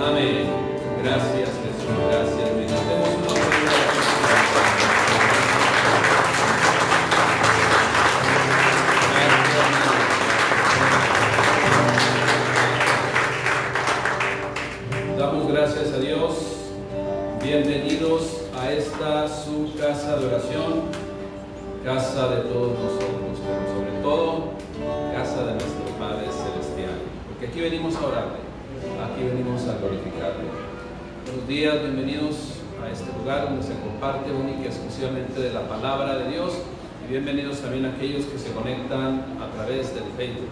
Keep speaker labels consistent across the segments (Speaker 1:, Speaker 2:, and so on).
Speaker 1: Amén. Gracias, Jesús. Gracias, mi Dios. Demos una ofrenda. Damos gracias a Dios. Bienvenidos a esta su casa de oración, casa de todos nosotros, pero sobre todo casa de nuestro Padre Celestial, porque aquí venimos a orarle, aquí venimos a glorificarle. Buenos días, bienvenidos a este lugar donde se comparte única y exclusivamente de la palabra de Dios, y bienvenidos también a aquellos que se conectan a través del Facebook.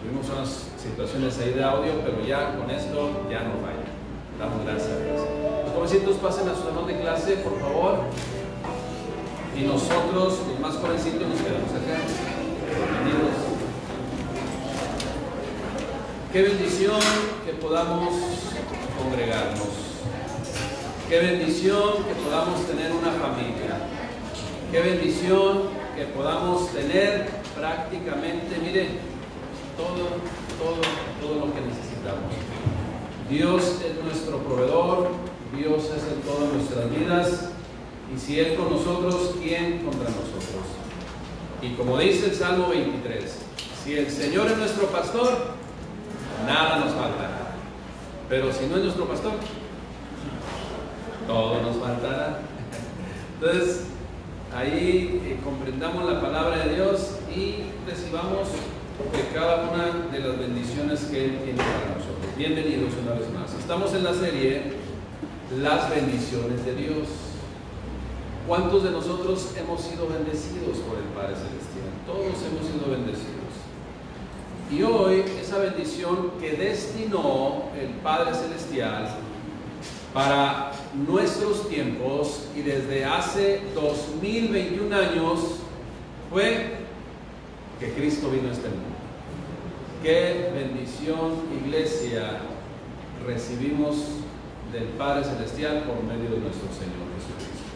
Speaker 1: Tuvimos unas situaciones ahí de audio, pero ya con esto ya no falla. Damos gracias a Dios. Los jovencitos pasen a su salón de clase, por favor. Y nosotros, los más jovencitos, nos quedamos acá. Bienvenidos. Qué bendición que podamos congregarnos. Qué bendición que podamos tener una familia. Qué bendición que podamos tener prácticamente, miren, todo lo que necesitamos. Dios es nuestro proveedor, Dios es el todo de nuestras vidas, y si Él con nosotros, ¿quién contra nosotros? Y como dice el Salmo 23, si el Señor es nuestro pastor, nada nos faltará. Pero si no es nuestro pastor, todo nos faltará. Entonces, ahí comprendamos la palabra de Dios y recibamos de cada una de las bendiciones que Él tiene para nosotros. Bienvenidos una vez más. Estamos en la serie Las bendiciones de Dios. ¿Cuántos de nosotros hemos sido bendecidos por el Padre Celestial? Todos hemos sido bendecidos. Y hoy esa bendición que destinó el Padre Celestial para nuestros tiempos y desde hace 2021 años fue que Cristo vino a este mundo. Qué bendición, iglesia, recibimos del Padre Celestial por medio de nuestro Señor Jesucristo.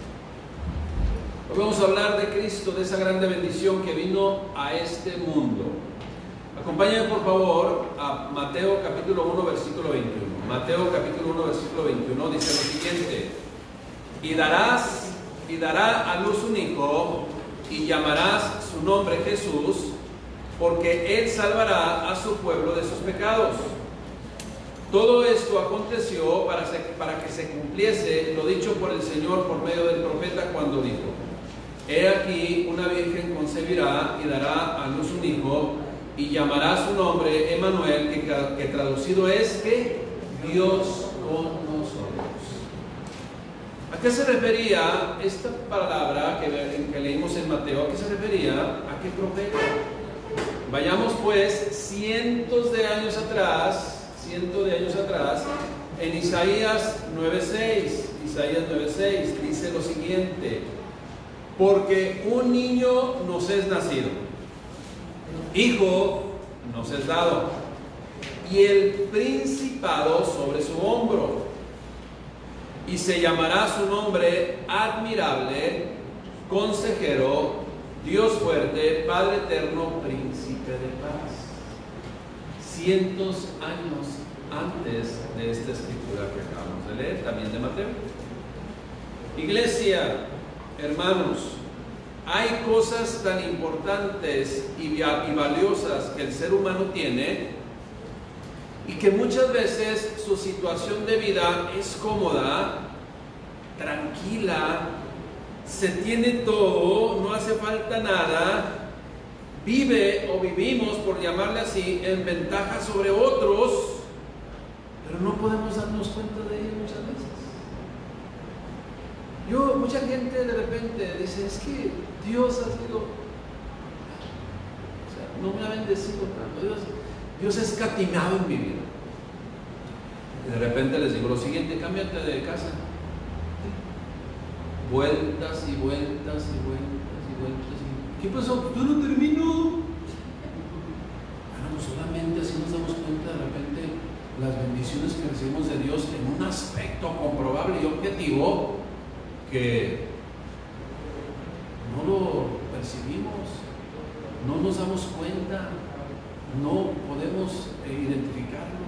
Speaker 1: Hoy vamos a hablar de Cristo, de esa grande bendición que vino a este mundo. Acompáñenme por favor a Mateo capítulo 1 versículo 21. Mateo capítulo 1 versículo 21 dice lo siguiente: y dará a luz un hijo, y llamarás su nombre Jesús, porque Él salvará a su pueblo de sus pecados. Todo esto aconteció para que se cumpliese lo dicho por el Señor por medio del profeta cuando dijo: he aquí una virgen concebirá y dará a luz un hijo, y llamará su nombre Emmanuel, que traducido es que Dios con nosotros. ¿A qué se refería esta palabra que leímos en Mateo? ¿A qué se refería? ¿A qué profeta? Vayamos pues cientos de años atrás, en Isaías 9:6 dice lo siguiente: porque un niño nos es nacido, hijo nos es dado, y el principado sobre su hombro, y se llamará su nombre Admirable, Consejero, Dios fuerte, Padre eterno, Príncipe de paz. Cientos años antes de esta escritura que acabamos de leer, también de Mateo. Iglesia, hermanos, hay cosas tan importantes y valiosas que el ser humano tiene, y que muchas veces su situación de vida es cómoda, tranquila, se tiene todo, no hace falta nada, vive o vivimos, por llamarle así, en ventaja sobre otros, pero no podemos darnos cuenta de ello muchas veces. Mucha gente de repente dice: es que Dios ha sido, no me ha bendecido tanto, Dios ha escatimado en mi vida. Y de repente les digo lo siguiente: cámbiate de casa. Vueltas y vueltas y vueltas y vueltas. ¿Qué pasó? Yo no termino. Bueno, solamente así nos damos cuenta de repente las bendiciones que recibimos de Dios en un aspecto comprobable y objetivo que no lo percibimos, no nos damos cuenta, no podemos identificarlo.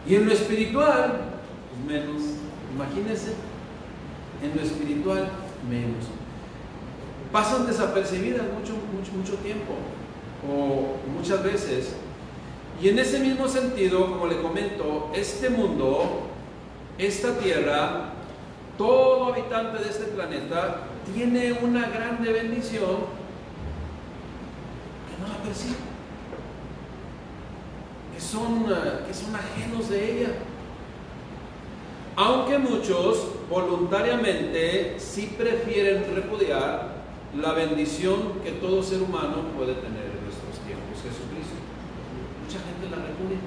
Speaker 1: Y en lo espiritual, pues menos. Imagínense, en lo espiritual, menos. Pasan desapercibidas mucho tiempo, o muchas veces. Y en ese mismo sentido, como le comento, este mundo, esta tierra, todo habitante de este planeta, tiene una grande bendición que no la percibe, que son ajenos de ella. Aunque muchos voluntariamente sí prefieren repudiar la bendición que todo ser humano puede tener en nuestros tiempos, Jesucristo. Mucha gente la repudia,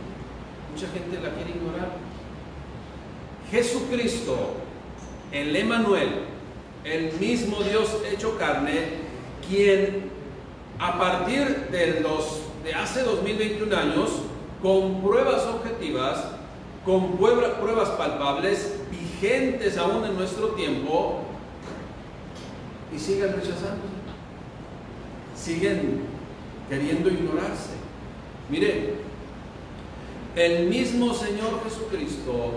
Speaker 1: mucha gente la quiere ignorar. Jesucristo, el Emmanuel, el mismo Dios hecho carne, quien a partir de hace 2021 años, con pruebas objetivas, con pruebas palpables, vigentes aún en nuestro tiempo, y siguen rechazándose, siguen queriendo ignorarse. Mire, el mismo Señor Jesucristo,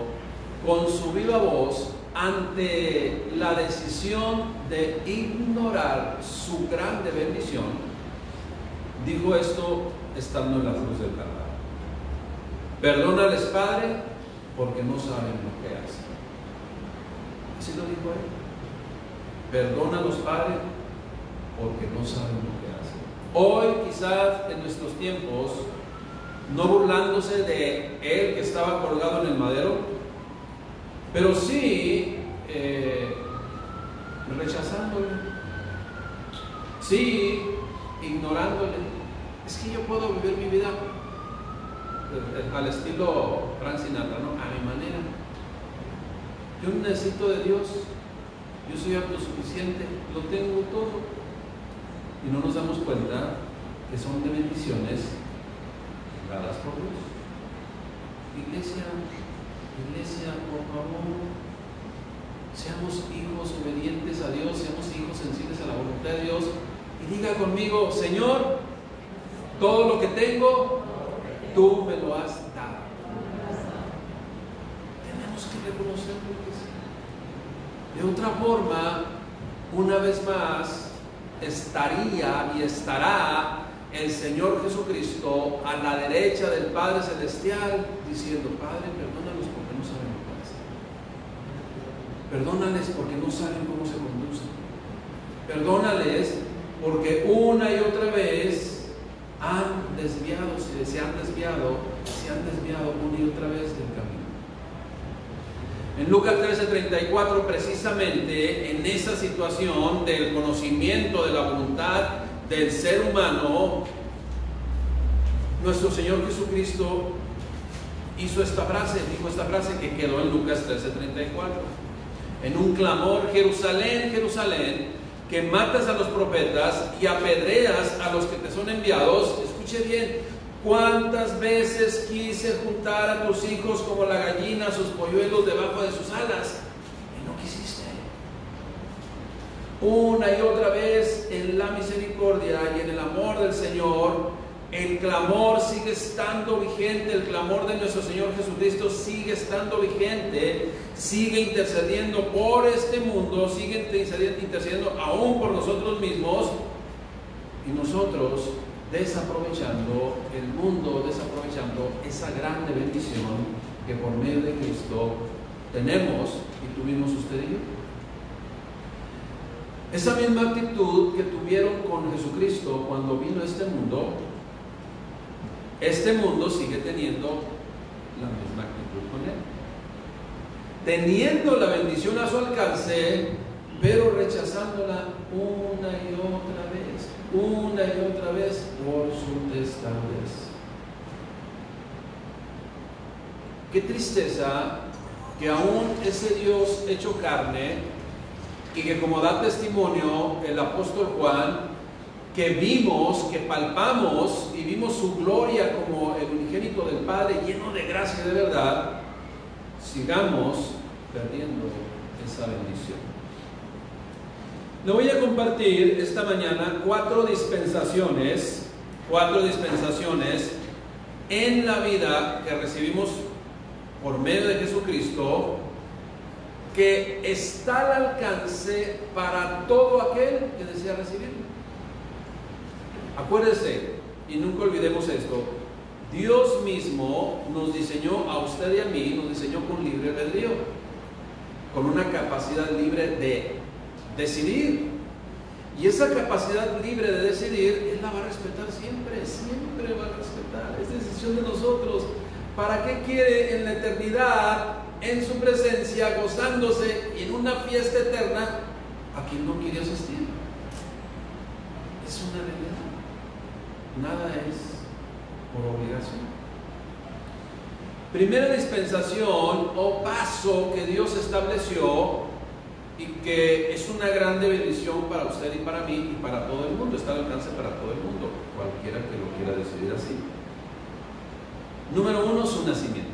Speaker 1: con su viva voz, ante la decisión de ignorar su grande bendición, dijo esto estando en la cruz del Calvario: perdónales, Padre, porque no saben lo que hacen. Así lo dijo él. Perdónalos, Padre, porque no saben lo que hacen. Hoy, quizás en nuestros tiempos, no burlándose de él que estaba colgado en el madero, pero sí rechazándole, sí ignorándole. Es que yo puedo vivir mi vida al estilo Frank Sinatra, ¿no? A mi manera. Yo no necesito de Dios, yo soy autosuficiente, lo tengo todo. Y no nos damos cuenta que son de bendiciones dadas por Dios. Iglesia, por favor, seamos hijos obedientes a Dios, seamos hijos sensibles a la voluntad de Dios. Y diga conmigo: Señor, todo lo que tengo, tú me lo has dado. Tenemos que reconocerlo que sí. De otra forma, una vez más, estaría y estará el Señor Jesucristo a la derecha del Padre Celestial, diciendo: Padre, perdónalos porque no saben lo que hacen. Perdónales porque no saben cómo se conducen. Perdónales porque una y otra vez se han desviado una y otra vez del camino. En Lucas 13:34, precisamente en esa situación del conocimiento de la voluntad del ser humano, nuestro Señor Jesucristo dijo esta frase que quedó en Lucas 13:34. En un clamor: Jerusalén, Jerusalén, que matas a los profetas y apedreas a los que te son enviados. Escuche bien: cuántas veces quise juntar a tus hijos como la gallina sus polluelos debajo de sus alas, y no quisiste. Una y otra vez, en la misericordia y en el amor del Señor, el clamor sigue estando vigente. El clamor de nuestro Señor Jesucristo sigue estando vigente, sigue intercediendo por este mundo, sigue intercediendo aún por nosotros mismos, y nosotros desaprovechando el mundo, desaprovechando esa grande bendición que por medio de Cristo tenemos y tuvimos usted y yo. Esa misma actitud que tuvieron con Jesucristo cuando vino a este mundo sigue teniendo la misma actitud con él, teniendo la bendición a su alcance, pero rechazándola una y otra vez por su testardez. Qué tristeza que aún ese Dios hecho carne, y que como da testimonio el apóstol Juan, que vimos, que palpamos y vimos su gloria como el unigénito del Padre, lleno de gracia y de verdad, sigamos perdiendo esa bendición. Le voy a compartir esta mañana cuatro dispensaciones en la vida que recibimos por medio de Jesucristo, que está al alcance para todo aquel que desea recibirlo. Acuérdese, y nunca olvidemos esto, Dios mismo nos diseñó a usted y a mí, nos diseñó con libre albedrío, con una capacidad libre de decidir. Y esa capacidad libre de decidir, Él la va a respetar siempre, siempre va a respetar. Es decisión de nosotros. ¿Para qué quiere en la eternidad, en su presencia, gozándose y en una fiesta eterna a quien no quiere asistir? Es una realidad. Nada es por obligación. Primera dispensación o paso que Dios estableció y que es una grande bendición para usted y para mí y para todo el mundo. Está al alcance para todo el mundo, cualquiera que lo quiera decidir así. Número 1, su nacimiento.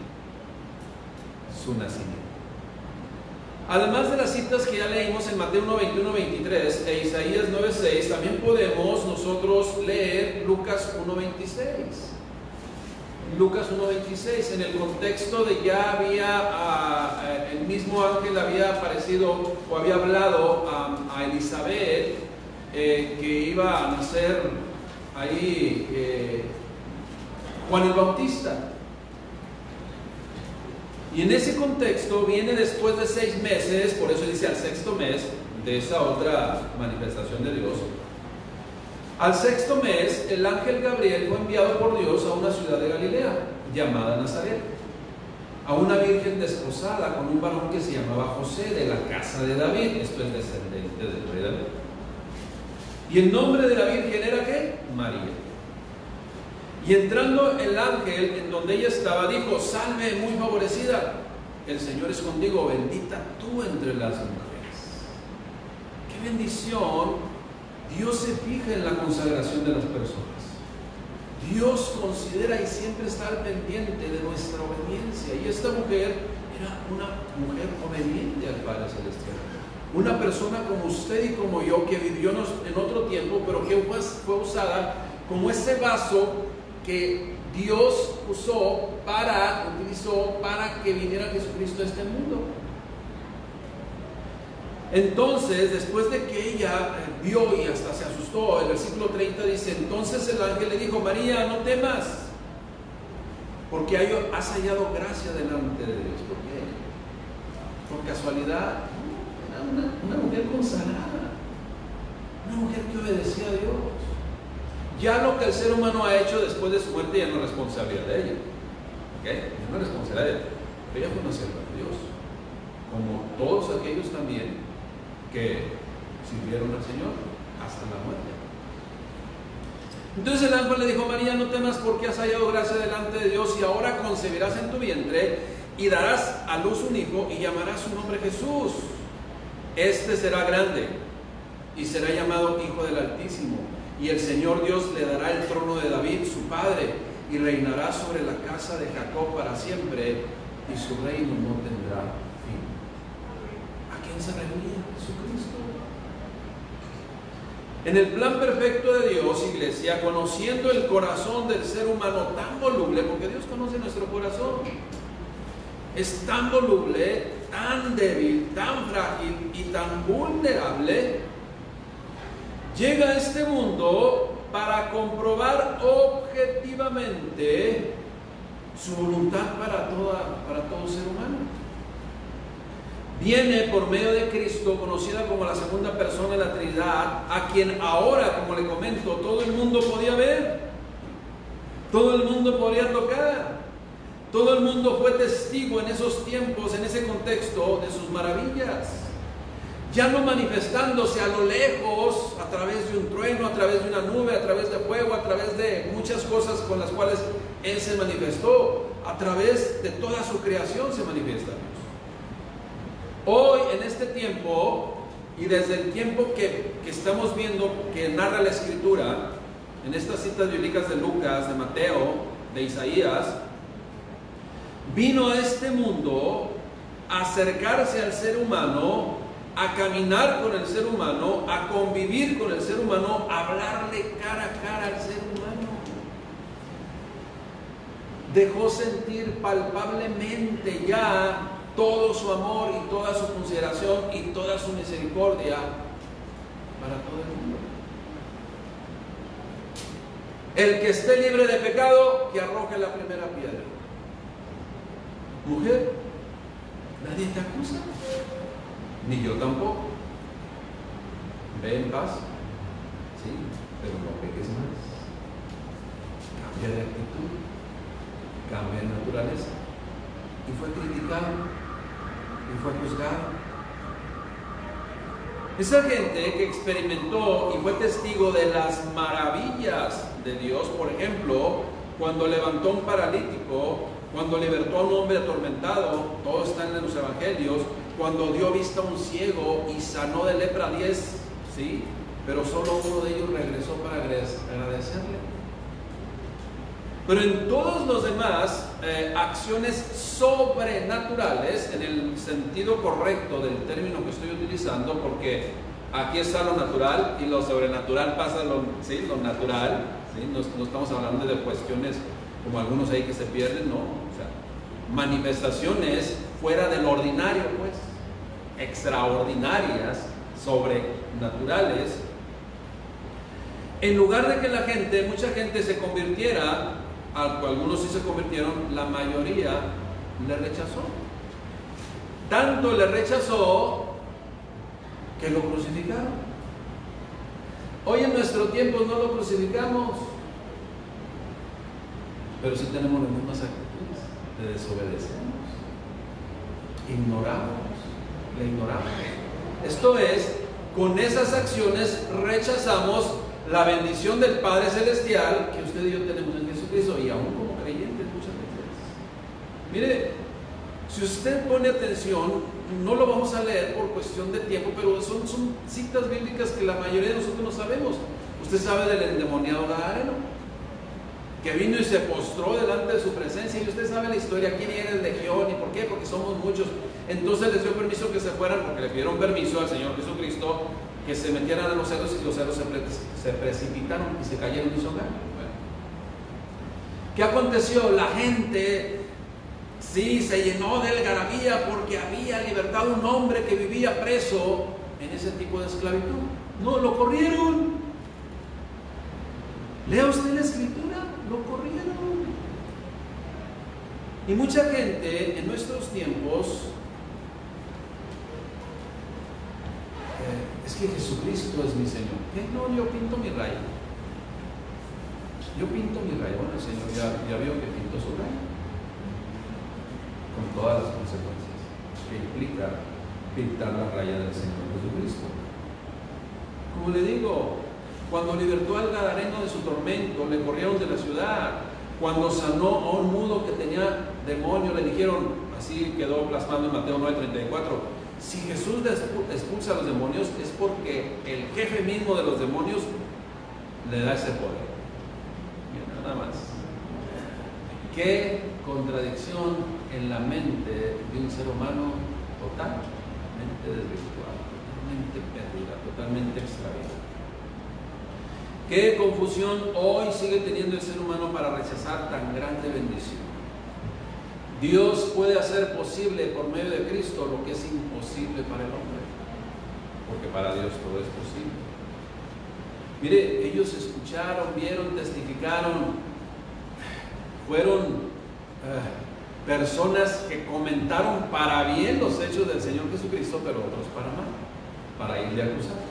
Speaker 1: Su nacimiento. Además de las citas que ya leímos en Mateo 1, 21, 23 e Isaías 9, 6, también podemos nosotros leer Lucas 1, 26. Lucas 1, 26, en el contexto de ya había, el mismo ángel había aparecido o había hablado a Elizabeth, que iba a nacer ahí Juan el Bautista. Y en ese contexto viene después de 6 meses, por eso dice al 6º mes de esa otra manifestación de Dios. Al 6º mes, el ángel Gabriel fue enviado por Dios a una ciudad de Galilea, llamada Nazaret, a una virgen desposada con un varón que se llamaba José, de la casa de David. Esto es descendiente del rey David. Y el nombre de la virgen era ¿qué? María. Y entrando el ángel en donde ella estaba, dijo: salve, muy favorecida, el Señor es contigo, bendita tú entre las mujeres. ¡Qué bendición! Dios se fija en la consagración de las personas. Dios considera y siempre está al pendiente de nuestra obediencia. Y esta mujer era una mujer obediente al Padre Celestial. Una persona como usted y como yo, que vivió en otro tiempo, pero que fue usada como ese vaso que Dios utilizó para que viniera Jesucristo a este mundo. Entonces, después de que ella vio y hasta se asustó, el versículo 30 dice: entonces el ángel le dijo: María, no temas, porque has hallado gracia delante de Dios. ¿Por qué? Por casualidad. Una mujer consagrada, una mujer que obedecía a Dios. Ya lo que el ser humano ha hecho después de su muerte ya no es responsabilidad de ella, ¿okay? Ya no es responsabilidad de ella. Ella fue una sierva de Dios, como todos aquellos también que sirvieron al Señor hasta la muerte. Entonces el ángel le dijo: María, no temas, porque has hallado gracia delante de Dios, y ahora concebirás en tu vientre y darás a luz un hijo y llamarás su nombre Jesús. Este será grande y será llamado Hijo del Altísimo, y el Señor Dios le dará el trono de David su padre, y reinará sobre la casa de Jacob para siempre, y su reino no tendrá fin. ¿A quién se reunía? Jesucristo. En el plan perfecto de Dios, iglesia, conociendo el corazón del ser humano tan voluble, porque Dios conoce nuestro corazón, es tan voluble, tan débil, tan frágil y tan vulnerable, llega a este mundo para comprobar objetivamente su voluntad para todo ser humano. Viene por medio de Cristo, conocida como la segunda persona de la Trinidad, a quien ahora, como le comento, todo el mundo podía ver, todo el mundo podía tocar. Todo el mundo fue testigo en esos tiempos, en ese contexto, de sus maravillas. Ya no manifestándose a lo lejos, a través de un trueno, a través de una nube, a través de fuego, a través de muchas cosas con las cuales Él se manifestó. A través de toda su creación se manifiesta Dios. Hoy, en este tiempo, y desde el tiempo que estamos viendo, que narra la Escritura, en estas citas bíblicas de Lucas, de Mateo, de Isaías, vino a este mundo a acercarse al ser humano, a caminar con el ser humano, a convivir con el ser humano, a hablarle cara a cara al ser humano. dejó sentir palpablemente ya todo su amor y toda su consideración y toda su misericordia para todo el mundo. El que esté libre de pecado, que arroje la primera piedra. Mujer, nadie te acusa, ni yo tampoco. Ve en paz, sí, pero no peques más. Cambia de actitud, cambia de naturaleza. Y fue criticado, y fue juzgado. Esa gente que experimentó y fue testigo de las maravillas de Dios, por ejemplo, cuando levantó a un paralítico, cuando libertó a un hombre atormentado, todo está en los evangelios, cuando dio vista a un ciego y sanó de lepra 10, ¿sí? Pero solo uno de ellos regresó para agradecerle. Pero en todos los demás, acciones sobrenaturales, en el sentido correcto del término que estoy utilizando, porque aquí está lo natural y lo sobrenatural pasa lo natural, ¿sí? No estamos hablando de cuestiones como algunos ahí que se pierden, no, o sea, manifestaciones fuera del ordinario, pues, extraordinarias, sobrenaturales. En lugar de que mucha gente se convirtiera, algunos sí se convirtieron, la mayoría le rechazó. Tanto le rechazó que lo crucificaron. Hoy en nuestro tiempo no lo crucificamos, pero sí tenemos las mismas actitudes de desobedecemos, le ignoramos. Esto es, con esas acciones rechazamos la bendición del Padre Celestial que usted y yo tenemos en Jesucristo, y aún como creyentes muchas veces. Mire, si usted pone atención, no lo vamos a leer por cuestión de tiempo, pero son citas bíblicas que la mayoría de nosotros no sabemos. Usted sabe del endemoniado Gadareno, que vino y se postró delante de su presencia, y usted sabe la historia, quién era el legión y por qué, porque somos muchos. Entonces les dio permiso que se fueran, porque le pidieron permiso al Señor Jesucristo que se metieran a los cerdos, y los cerdos se precipitaron y se cayeron y se ahogaron. Bueno, ¿qué aconteció? La gente sí se llenó de algarabía porque había libertado a un hombre que vivía preso en ese tipo de esclavitud. No, lo corrieron. Lea usted la escritura, lo corrieron. Y mucha gente en nuestros tiempos, es que Jesucristo es mi Señor. ¿Qué? No, yo pinto mi raya. Bueno, el Señor ya vio que pintó su raya, con todas las consecuencias que implica pintar la raya del Señor Jesucristo. Como le digo, cuando libertó al Gadareno de su tormento, le corrieron de la ciudad. Cuando sanó a un mudo que tenía demonio, le dijeron, así quedó plasmado en Mateo 9:34, si Jesús expulsa a los demonios es porque el jefe mismo de los demonios le da ese poder. Mira, nada más. Qué contradicción en la mente de un ser humano totalmente desvirtuado, totalmente perdida, totalmente extraviada. Qué confusión hoy sigue teniendo el ser humano para rechazar tan grande bendición. Dios puede hacer posible por medio de Cristo lo que es imposible para el hombre, porque para Dios todo es posible. Mire, ellos escucharon, vieron, testificaron, fueron personas que comentaron para bien los hechos del Señor Jesucristo, pero otros para mal, para irle a acusar.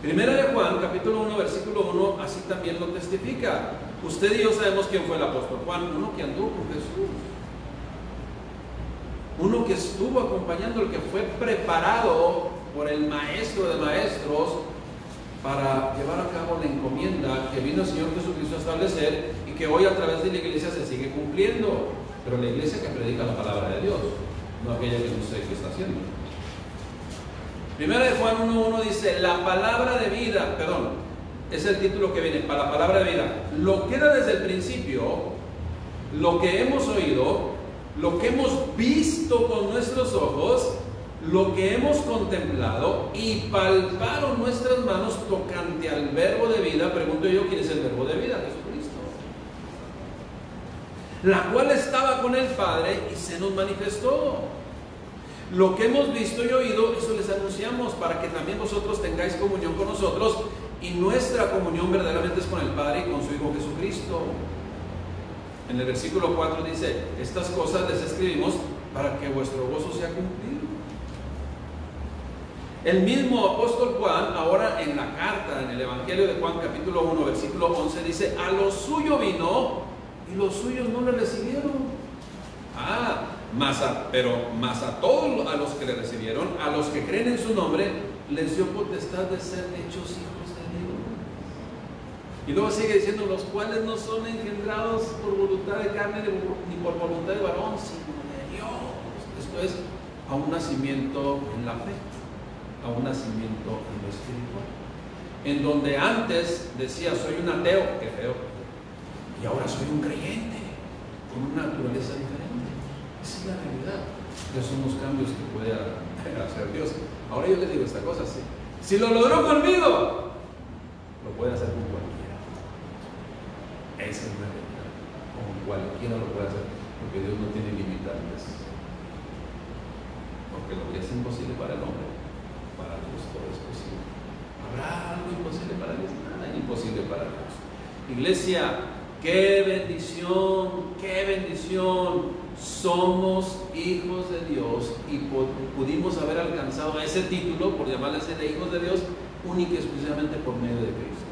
Speaker 1: Primera de Juan, capítulo 1, versículo 1, así también lo testifica. Usted y yo sabemos quién fue el apóstol Juan, uno que anduvo con Jesús, uno que estuvo acompañando, el que fue preparado por el maestro de maestros para llevar a cabo la encomienda que vino el Señor Jesucristo a establecer y que hoy a través de la iglesia se sigue cumpliendo, pero la iglesia que predica la palabra de Dios, no aquella que no sé qué está haciendo. Primera de Juan 1:1 dice, la palabra de vida, es el título que viene, para la palabra de vida, lo que era desde el principio, lo que hemos oído, lo que hemos visto con nuestros ojos, lo que hemos contemplado y palparon nuestras manos tocante al verbo de vida. Pregunto yo, ¿quién es el verbo de vida? Jesucristo. la cual estaba con el Padre y se nos manifestó. Lo que hemos visto y oído, eso les anunciamos, para que también vosotros tengáis comunión con nosotros, y nuestra comunión verdaderamente es con el Padre y con su Hijo Jesucristo. En el versículo 4 dice: estas cosas les escribimos para que vuestro gozo sea cumplido. El mismo apóstol Juan, ahora en la carta, en el Evangelio de Juan capítulo 1, versículo 11, dice: a lo suyo vino y los suyos no le recibieron. Pero a todos a los que le recibieron, a los que creen en su nombre, les dio potestad de ser hechos hijos de Dios. Y luego sigue diciendo: los cuales no son engendrados por voluntad de carne ni por voluntad de varón, sino de Dios. Esto es, a un nacimiento en la fe, a un nacimiento en lo espiritual, en donde antes decía: soy un ateo, qué feo, y ahora soy un creyente con una naturaleza diferente. Esa es la realidad. Esos son los cambios que puede hacer Dios. Ahora yo les digo esta cosa: si lo logró conmigo, lo puede hacer con cualquiera. Esa es la realidad. Con cualquiera lo puede hacer, porque Dios no tiene limitantes. Porque lo que es imposible para el hombre, para Dios todo es posible. ¿Habrá algo imposible para Dios? Nada es imposible para Dios. Iglesia, qué bendición, qué bendición. Somos hijos de Dios y pudimos haber alcanzado ese título, por llamarle así, de hijos de Dios, única y exclusivamente por medio de Cristo,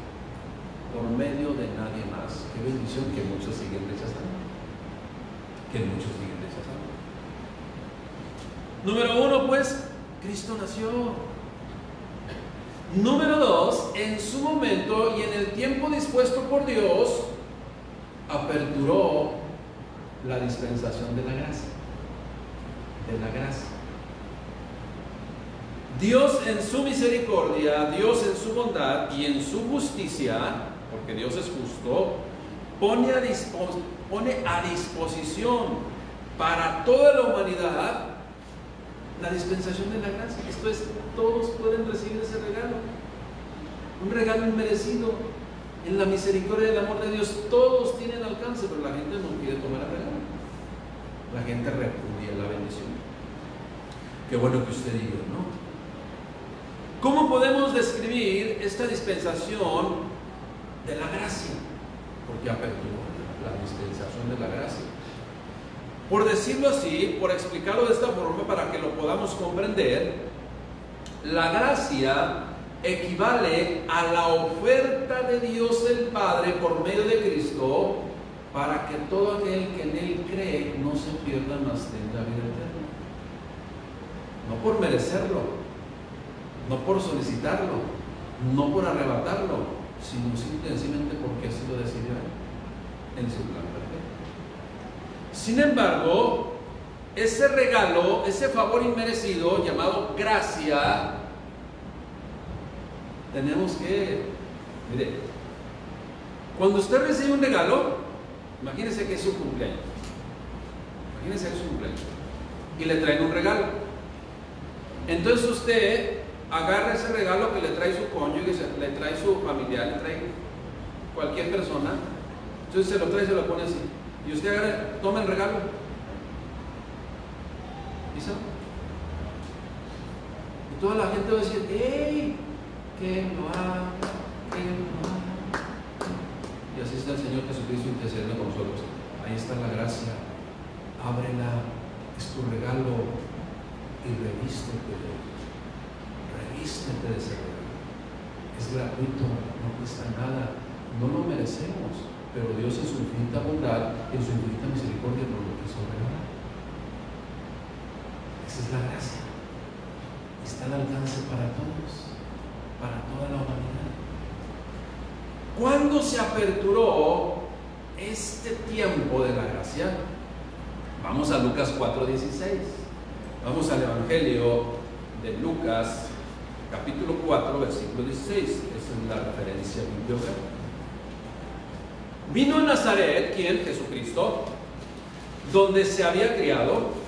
Speaker 1: por medio de nadie más. Qué bendición que muchos siguen rechazando, Número 1, pues, Cristo nació. Número 2, en su momento y en el tiempo dispuesto por Dios, aperturó la dispensación de la gracia. Dios en su misericordia, Dios en su bondad y en su justicia, porque Dios es justo, pone a disposición para toda la humanidad la dispensación de la gracia. Esto es, todos pueden recibir ese regalo, un regalo inmerecido. En la misericordia y el amor de Dios todos tienen alcance, pero la gente no quiere tomar el regalo. La gente repudia la bendición. Qué bueno que usted diga, ¿no? ¿Cómo podemos describir esta dispensación de la gracia? Porque aperturó la dispensación de la gracia. Por decirlo así, por explicarlo de esta forma para que lo podamos comprender, la gracia equivale a la oferta de Dios el Padre por medio de Cristo, para que todo aquel que en Él cree no se pierda, mas tenga vida eterna. No por merecerlo, no por solicitarlo, no por arrebatarlo, sino simplemente porque así lo decidió en su plan perfecto. Sin embargo, ese regalo, ese favor inmerecido llamado gracia, tenemos que, mire, cuando usted recibe un regalo, imagínese que es su cumpleaños, y le traen un regalo. Entonces usted agarra ese regalo que le trae su cónyuge, le trae su familiar, le trae cualquier persona, entonces se lo trae y se lo pone así, y usted agarra, toma el regalo, ¿listo? Y toda la gente va a decir: ¡hey! Que lo haga. Y así está el Señor Jesucristo intercediendo con nosotros. Ahí está la gracia, ábrela, es tu regalo, y revístete de ese regalo. Es gratuito, no cuesta nada, no lo merecemos, pero Dios en su infinita bondad, en su infinita misericordia nos lo quiso regalar. Esa es la gracia, está al alcance para todos, para toda la humanidad. ¿Cuándo se aperturó este tiempo de la gracia? Vamos a Lucas 4:16. Vamos al Evangelio de Lucas, capítulo 4, versículo 16. Esa es la referencia bíblica. Vino a Nazaret, ¿quién? Jesucristo, donde se había criado.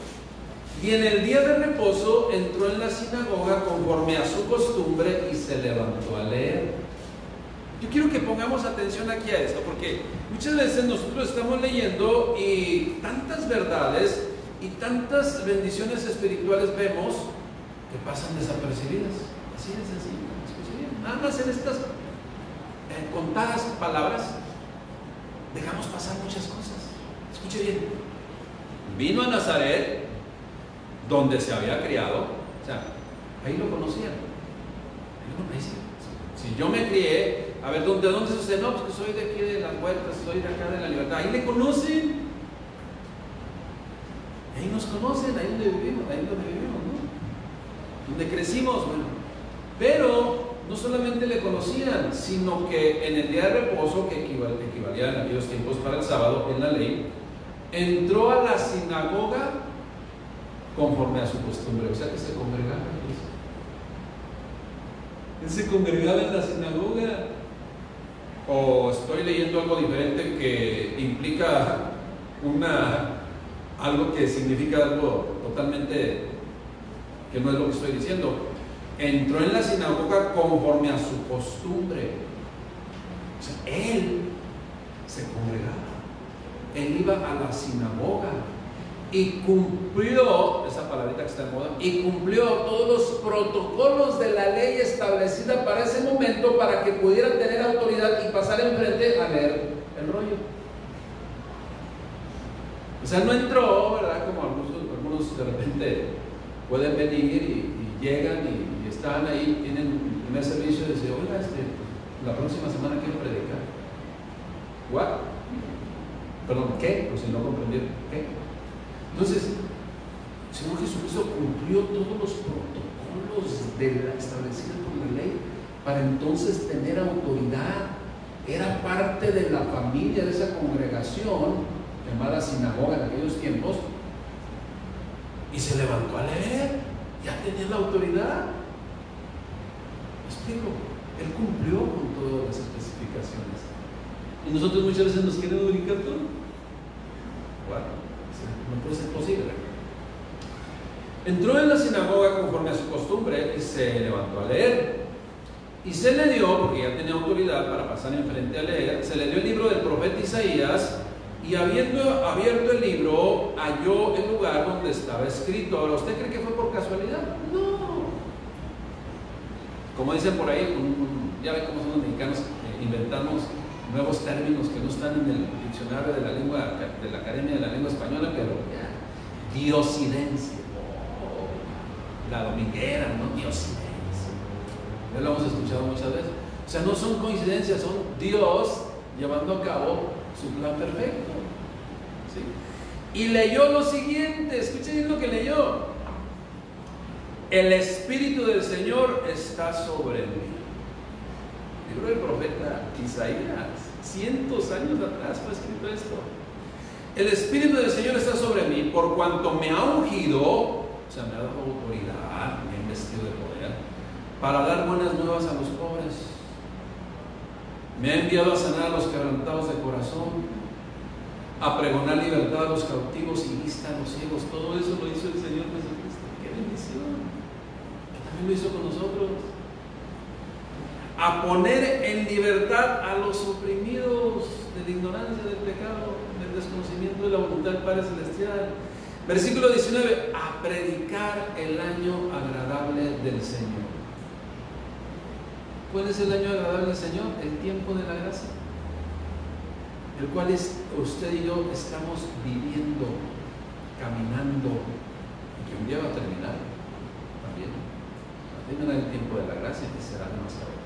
Speaker 1: Y en el día de reposo entró en la sinagoga conforme a su costumbre y se levantó a leer. Yo quiero que pongamos atención aquí a esto, porque muchas veces nosotros estamos leyendo y tantas verdades y tantas bendiciones espirituales vemos que pasan desapercibidas. Así de sencillo. Escuche bien. Nada más en estas contadas palabras dejamos pasar muchas cosas. Escuche bien. Vino a Nazaret, donde se había criado. O sea, ahí lo conocían. Si yo me crié, a ver, ¿de dónde es usted? No, pues que soy de aquí de las Huertas, soy de acá de la Libertad. Ahí le conocen. Ahí nos conocen, ahí donde vivimos, ¿no? Donde crecimos, bueno. Pero no solamente le conocían, sino que en el día de reposo, que equivalía en aquellos tiempos para el sábado, en la ley, entró a la sinagoga conforme a su costumbre, o sea que se congregaba. Él se congregaba en la sinagoga. O estoy leyendo algo diferente que implica algo que significa algo totalmente que no es lo que estoy diciendo. Entró en la sinagoga conforme a su costumbre. O sea, él se congregaba, él iba a la sinagoga y cumplió, esa palabrita que está de moda, y cumplió todos los protocolos de la ley establecida para ese momento, para que pudiera tener autoridad y pasar enfrente a leer el rollo. O sea, no entró, ¿verdad? Como algunos de repente pueden venir y llegan y están ahí, tienen el primer servicio y dicen, oiga, la próxima semana quiero predicar. ¿What? Perdón, ¿qué? Pues si no comprendieron, ¿qué? Entonces, el Señor Jesucristo cumplió todos los protocolos establecidos por la ley para entonces tener autoridad. Era parte de la familia, de esa congregación llamada sinagoga en aquellos tiempos, y se levantó a leer. Ya tenía la autoridad. ¿Me explico? Él cumplió con todas las especificaciones. Y nosotros muchas veces nos queremos brincar todo. Bueno, no puede ser posible. Entró en la sinagoga conforme a su costumbre y se levantó a leer. Y se le dio, porque ya tenía autoridad para pasar enfrente a leer, se le dio el libro del profeta Isaías, y habiendo abierto el libro, halló el lugar donde estaba escrito. Ahora, ¿usted cree que fue por casualidad? No. Como dicen por ahí, ya ven cómo son los mexicanos, inventamos nuevos términos que no están en el diccionario de la lengua, de la Academia de la Lengua Española, pero diosidencia, la dominguera, ¿no? Diosidencia. Ya lo hemos escuchado muchas veces. O sea, no son coincidencias, son Dios llevando a cabo su plan perfecto. ¿Sí? Y leyó lo siguiente, escuchen bien lo que leyó: el Espíritu del Señor está sobre mí. Libro del profeta Isaías, cientos años atrás fue escrito esto. El Espíritu del Señor está sobre mí, por cuanto me ha ungido, o sea, me ha dado autoridad, me ha investido de poder, para dar buenas nuevas a los pobres. Me ha enviado a sanar a los quebrantados de corazón, a pregonar libertad a los cautivos y vista a los ciegos. Todo eso lo hizo el Señor Jesucristo. ¡Qué bendición! Que también lo hizo con nosotros. A poner en libertad a los oprimidos de la ignorancia, del pecado, del desconocimiento de la voluntad del Padre Celestial. Versículo 19, a predicar el año agradable del Señor. ¿Cuál es el año agradable del Señor? El tiempo de la gracia, el cual usted y yo estamos viviendo, caminando, y que un día va a terminar también. Va a terminar el tiempo de la gracia, que será demasiado tarde.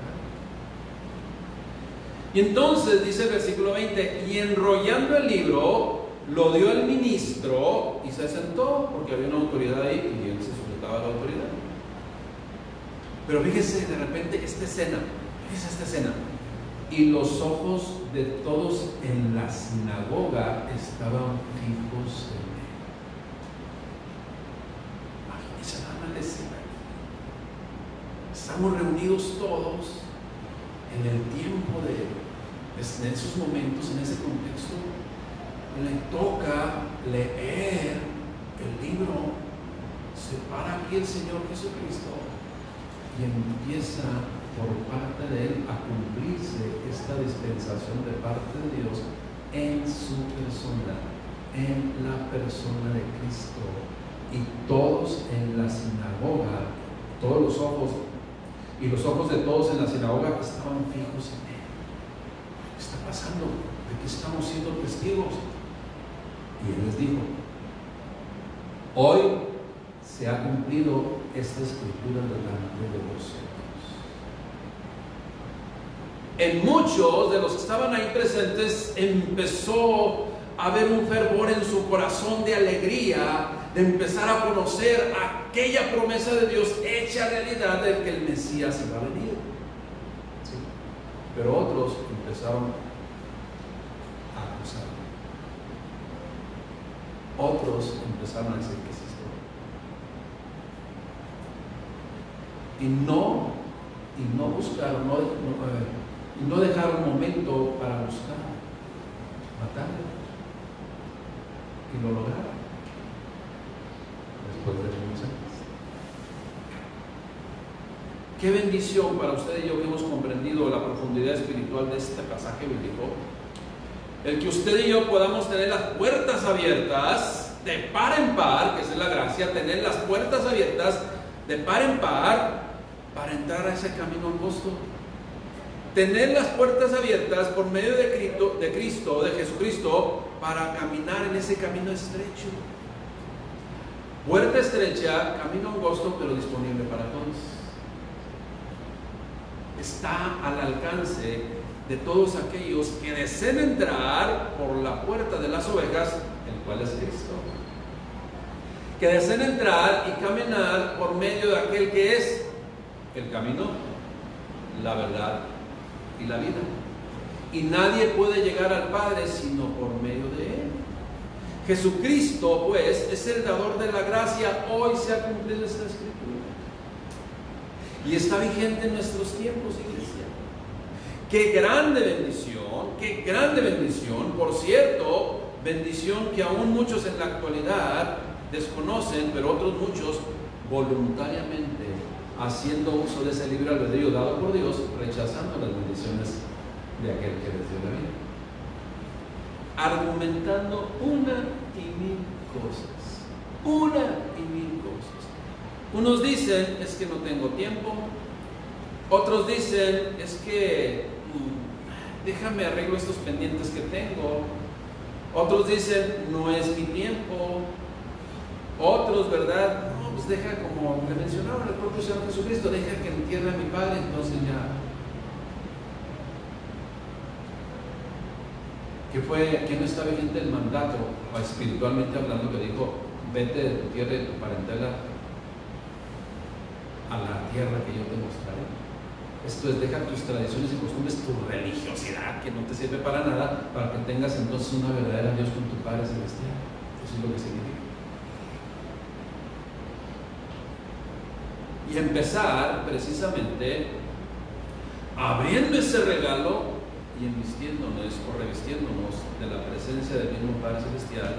Speaker 1: Y entonces dice el versículo 20, y enrollando el libro, lo dio al ministro y se sentó, porque había una autoridad ahí y él se sujetaba a la autoridad. Pero fíjese de repente esta escena, y los ojos de todos en la sinagoga estaban fijos en él. Imagínense nada más la escena. Estamos reunidos todos en el tiempo en esos momentos, en ese contexto. Le toca leer el libro. Se para aquí el Señor Jesucristo y empieza por parte de Él a cumplirse esta dispensación de parte de Dios en su persona, en la persona de Cristo. Y todos en la sinagoga, todos los ojos, y los ojos de todos en la sinagoga estaban fijos en Él. ¿Qué está pasando? ¿De qué estamos siendo testigos? Y Él les dijo: hoy se ha cumplido esta escritura delante de vosotros. En muchos de los que estaban ahí presentes empezó a haber un fervor en su corazón de alegría, de empezar a conocer aquella promesa de Dios hecha realidad de que el Mesías iba a venir. ¿Sí? Pero otros empezaron a acusar. Otros empezaron a decir que es esto. Y no buscaron, y no dejaron momento para buscar matarlo. Y lo lograron después de muchos años. Qué bendición para usted y yo que hemos comprendido la profundidad espiritual de este pasaje bíblico, el que usted y yo podamos tener las puertas abiertas de par en par, que esa es la gracia, tener las puertas abiertas de par en par para entrar a ese camino angosto. Tener las puertas abiertas por medio de Cristo, de Jesucristo, para caminar en ese camino estrecho. Puerta estrecha, camino angosto, pero disponible para todos. Está al alcance de todos aquellos que deseen entrar por la puerta de las ovejas, el cual es Cristo. Que deseen entrar y caminar por medio de aquel que es el camino, la verdad y la vida. Y nadie puede llegar al Padre sino por medio de Él. Jesucristo, pues, es el dador de la gracia. Hoy se ha cumplido esta escritura. Y está vigente en nuestros tiempos, iglesia. Qué grande bendición, qué grande bendición. Por cierto, bendición que aún muchos en la actualidad desconocen, pero otros muchos voluntariamente haciendo uso de ese libre albedrío dado por Dios, rechazando las bendiciones de aquel que les dio la vida, argumentando una y mil cosas. Unos dicen: es que no tengo tiempo. Otros dicen: es que déjame arreglo estos pendientes que tengo. Otros dicen: no es mi tiempo. Otros, ¿verdad? No, pues deja, como le mencionaron el propio Señor Jesucristo, deja que entierre a mi Padre, entonces ya. ¿Qué no está vigente el mandato, espiritualmente hablando, que dijo: vete de tu tierra y de tu parentela a la tierra que yo te mostraré? Esto es, deja tus tradiciones y costumbres, tu religiosidad que no te sirve para nada, para que tengas entonces una verdadera Dios con tu Padre Celestial. Eso es lo que significa. Y empezar precisamente abriendo ese regalo y envistiéndonos o revistiéndonos de la presencia del mismo Padre Celestial,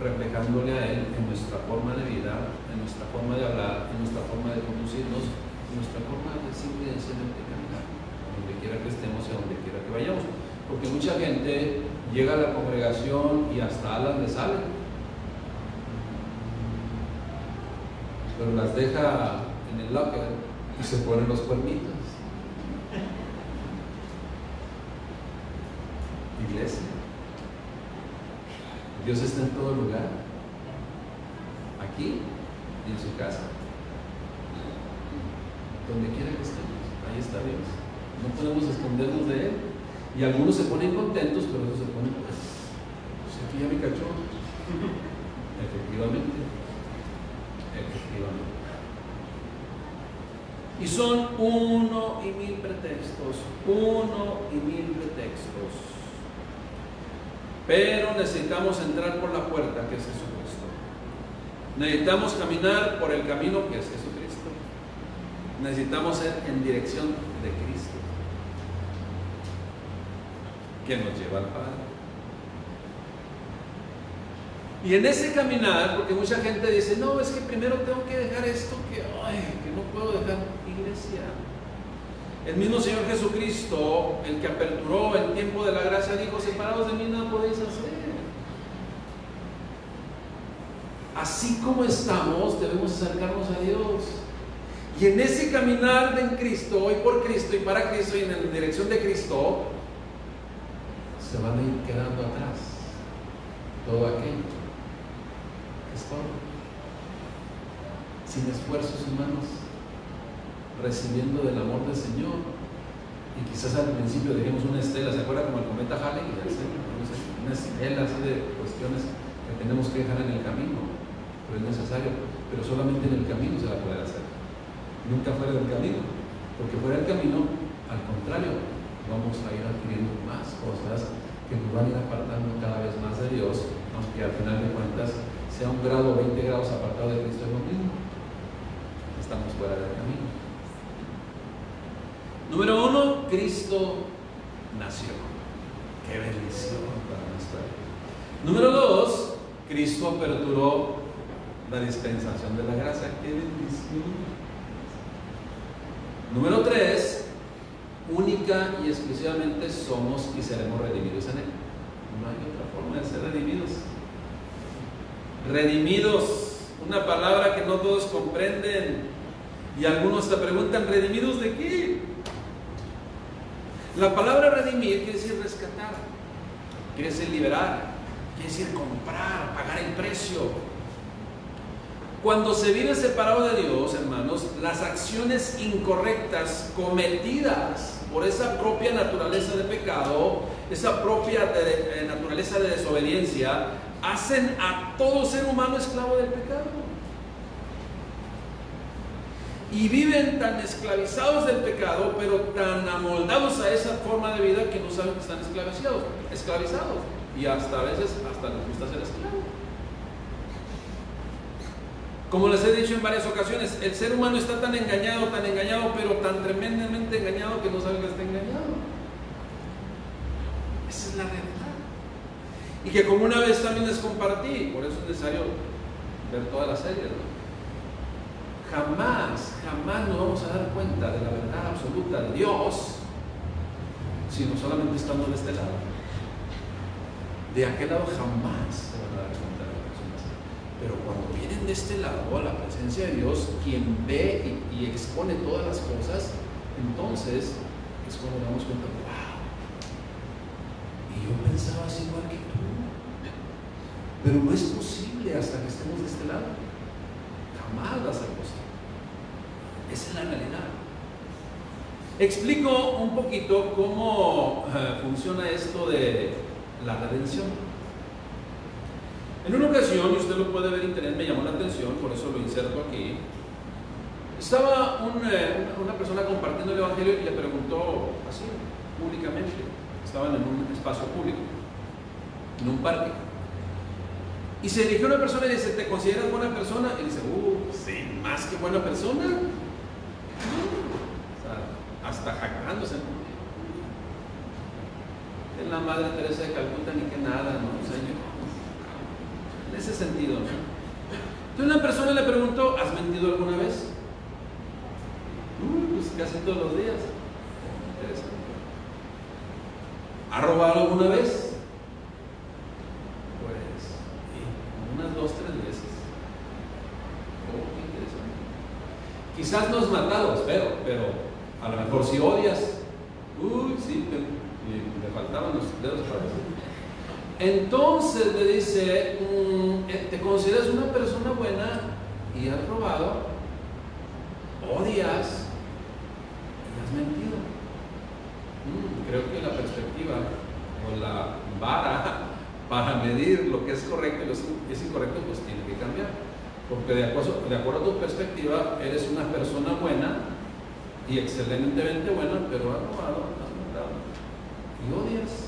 Speaker 1: reflejándole a Él en nuestra forma de vida, en nuestra forma de hablar, en nuestra forma de conducirnos, en nuestra forma de simple y sencillamente caminar, donde quiera que estemos y a donde quiera que vayamos. Porque mucha gente llega a la congregación y hasta alas le salen, pero las deja en el locker y se ponen los cuernitos. Iglesia, Dios está en todo lugar, aquí y en su casa, donde quiera que estemos, ahí está Dios. No podemos escondernos de Él. Y algunos se ponen contentos, pero otros se ponen, pues aquí ya me cachó. Efectivamente. Y son uno y mil pretextos. Pero necesitamos entrar por la puerta, que es Jesucristo. Necesitamos caminar por el camino, que es Jesucristo. Necesitamos ir en dirección de Cristo, que nos lleva al Padre. Y en ese caminar, porque mucha gente dice, no, es que primero tengo que dejar esto que no puedo dejar. Iglesia, el mismo Señor Jesucristo, el que aperturó el tiempo de la gracia, dijo, separados de mí nada podéis hacer. Así como estamos, debemos acercarnos a Dios. Y en ese caminar de en Cristo, hoy por Cristo y para Cristo y en la dirección de Cristo, se van a ir quedando atrás todo aquello que es todo, sin esfuerzos humanos, recibiendo del amor del Señor. Y quizás al principio dejemos una estela, ¿se acuerda como el cometa Halley? Una estela así de cuestiones que tenemos que dejar en el camino, pero es necesario, pero solamente en el camino se va a poder hacer, nunca fuera del camino, porque fuera del camino, al contrario, vamos a ir adquiriendo más cosas que nos van a ir apartando cada vez más de Dios, aunque al final de cuentas sea 1 grado o 20 grados apartado de Cristo, es lo mismo, estamos fuera del camino. Número 1, Cristo nació. ¡Qué bendición para nuestra vida! Número 2, Cristo aperturó la dispensación de la gracia. ¡Qué bendición! Número 3, única y exclusivamente somos y seremos redimidos en Él. No hay otra forma de ser redimidos. Redimidos, una palabra que no todos comprenden, y algunos te preguntan, ¿redimidos de qué? La palabra redimir quiere decir rescatar, quiere decir liberar, quiere decir comprar, pagar el precio. Cuando se vive separado de Dios, hermanos, las acciones incorrectas cometidas por esa propia naturaleza de pecado, esa propia naturaleza de desobediencia, hacen a todo ser humano esclavo del pecado. Y viven tan esclavizados del pecado, pero tan amoldados a esa forma de vida que no saben que están esclavizados. Y hasta a veces hasta les gusta ser esclavos. Como les he dicho en varias ocasiones, el ser humano está tan engañado, pero tan tremendamente engañado que no sabe que está engañado. Esa es la realidad. Y que como una vez también les compartí, por eso es necesario ver toda la serie, ¿no? Jamás nos vamos a dar cuenta de la verdad absoluta de Dios, sino solamente estando de este lado. De aquel lado jamás se van a dar cuenta de las personas. Pero cuando vienen de este lado, a la presencia de Dios, quien ve y expone todas las cosas, entonces es cuando nos damos cuenta, wow, y yo pensaba así igual que tú, pero no es posible hasta que estemos de este lado. Jamás va a ser posible. Esa es la realidad. Explico un poquito cómo funciona esto de la redención. En una ocasión, y usted lo puede ver en internet, me llamó la atención, por eso lo inserto aquí. Estaba una persona compartiendo el Evangelio y le preguntó así, públicamente. Estaban en un espacio público, en un parque. Y se dirigió a una persona y dice, ¿te consideras buena persona? Y dice, sí, más que buena persona. O sea, hasta jactándose, ¿no? En la Madre Teresa de Calcuta ni que nada, ¿no? O sea, en ese sentido, ¿no? Entonces la persona le preguntó, ¿has mentido alguna vez? Pues casi todos los días. Interesante. ¿Ha robado alguna vez? Unas 2 o 3 veces. Qué interesante. Quizás no has matado, espero, pero a lo mejor si odias, sí, te faltaban los dedos para decir. Entonces le dice, ¿te consideras una persona buena y has robado? ¿Odias y has mentido? Creo que la perspectiva o la vara para medir lo que es correcto y lo que es incorrecto, pues tiene que cambiar. Porque de acuerdo a tu perspectiva, eres una persona buena y excelentemente buena, pero has robado, has matado y odias.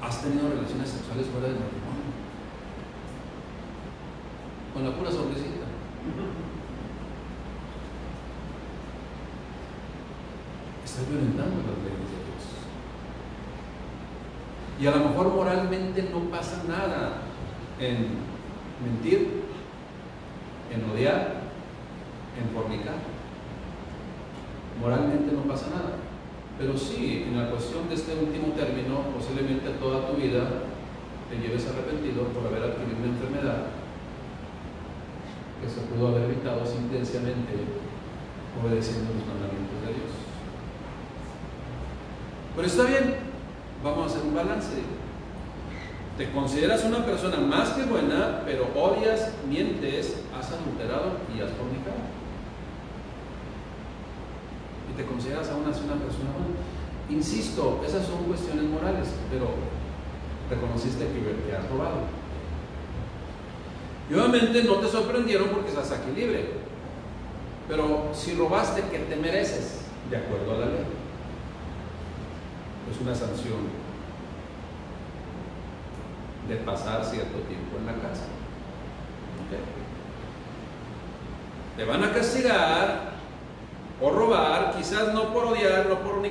Speaker 1: Has tenido relaciones sexuales fuera del matrimonio, con la pura sonrisita. Estás violentando las leyes de Dios. Y a lo mejor moralmente no pasa nada en mentir, en odiar, en fornicar. Moralmente no pasa nada. Pero sí, en la cuestión de este último término, posiblemente toda tu vida te lleves arrepentido por haber adquirido una enfermedad que se pudo haber evitado simplemente obedeciendo los mandamientos de Dios. Pero está bien, vamos a hacer un balance. Te consideras una persona más que buena, pero odias, mientes, has adulterado y has fornicado. Y te consideras aún así una persona buena. Insisto, esas son cuestiones morales, pero reconociste que has robado. Y obviamente no te sorprendieron porque estás aquí libre. Pero si robaste, ¿qué te mereces? De acuerdo a la ley. Es una sanción de pasar cierto tiempo en la cárcel. ¿Okay? Te van a castigar o robar, quizás no por odiar, no por